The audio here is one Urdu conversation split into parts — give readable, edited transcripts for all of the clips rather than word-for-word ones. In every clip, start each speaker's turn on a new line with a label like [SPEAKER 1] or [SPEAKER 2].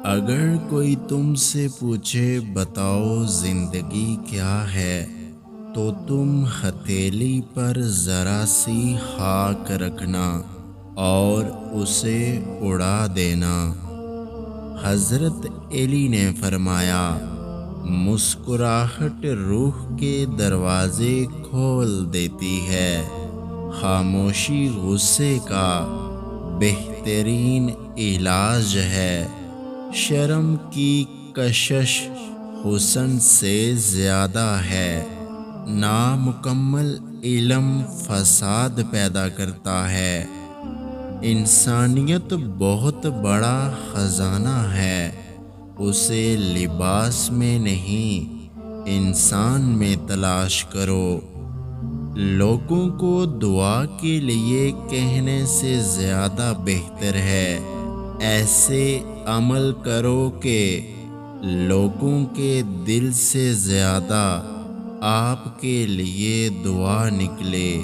[SPEAKER 1] اگر کوئی تم سے پوچھے بتاؤ زندگی کیا ہے، تو تم ہتھیلی پر ذرا سی خاک رکھنا اور اسے اڑا دینا۔ حضرت علی نے فرمایا، مسکراہٹ روح کے دروازے کھول دیتی ہے، خاموشی غصے کا بہترین علاج ہے، شرم کی کشش حسن سے زیادہ ہے، نامکمل علم فساد پیدا کرتا ہے۔ انسانیت بہت بڑا خزانہ ہے، اسے لباس میں نہیں انسان میں تلاش کرو۔ لوگوں کو دعا کے لیے کہنے سے زیادہ بہتر ہے ایسے عمل کرو کہ لوگوں کے دل سے زیادہ آپ کے لیے دعا نکلے۔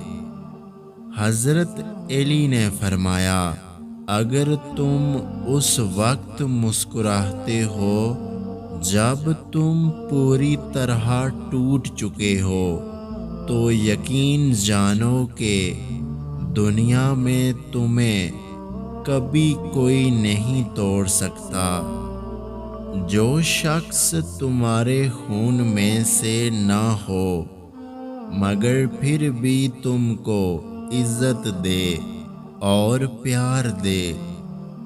[SPEAKER 1] حضرت علی نے فرمایا، اگر تم اس وقت مسکراتے ہو جب تم پوری طرح ٹوٹ چکے ہو، تو یقین جانو کہ دنیا میں تمہیں کبھی کوئی نہیں توڑ سکتا۔ جو شخص تمہارے خون میں سے نہ ہو مگر پھر بھی تم کو عزت دے اور پیار دے،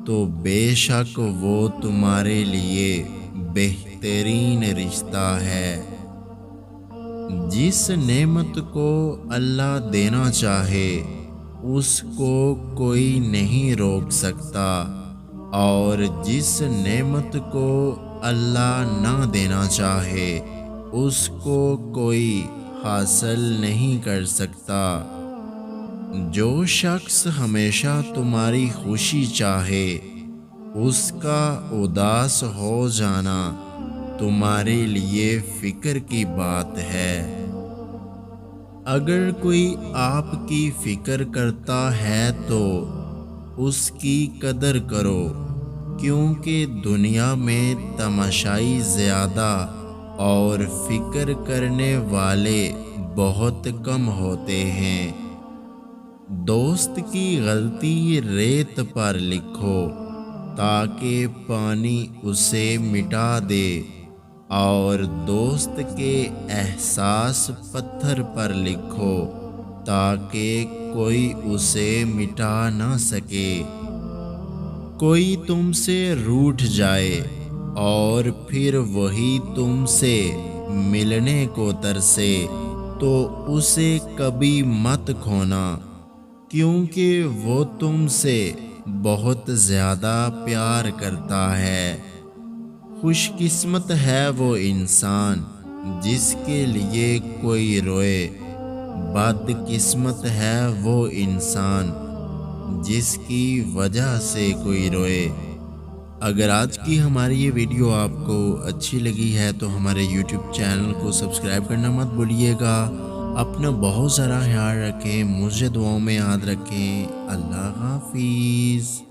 [SPEAKER 1] تو بے شک وہ تمہارے لیے بہترین رشتہ ہے۔ جس نعمت کو اللہ دینا چاہے اس کو کوئی نہیں روک سکتا، اور جس نعمت کو اللہ نہ دینا چاہے اس کو کوئی حاصل نہیں کر سکتا۔ جو شخص ہمیشہ تمہاری خوشی چاہے اس کا اداس ہو جانا تمہارے لیے فکر کی بات ہے۔ اگر کوئی آپ کی فکر کرتا ہے تو اس کی قدر کرو، کیونکہ دنیا میں تماشائی زیادہ اور فکر کرنے والے بہت کم ہوتے ہیں۔ دوست کی غلطی ریت پر لکھو تاکہ پانی اسے مٹا دے، اور دوست کے احساس پتھر پر لکھو تاکہ کوئی اسے مٹا نہ سکے۔ کوئی تم سے روٹھ جائے اور پھر وہی تم سے ملنے کو ترسے تو اسے کبھی مت کھونا، کیونکہ وہ تم سے بہت زیادہ پیار کرتا ہے۔ خوش قسمت ہے وہ انسان جس کے لیے کوئی روئے، بد قسمت ہے وہ انسان جس کی وجہ سے کوئی روئے۔ اگر آج کی ہماری یہ ویڈیو آپ کو اچھی لگی ہے تو ہمارے یوٹیوب چینل کو سبسکرائب کرنا مت بھولیے گا۔ اپنا بہت سارا خیال رکھیں، مجھے دعاؤں میں یاد رکھیں۔ اللہ حافظ۔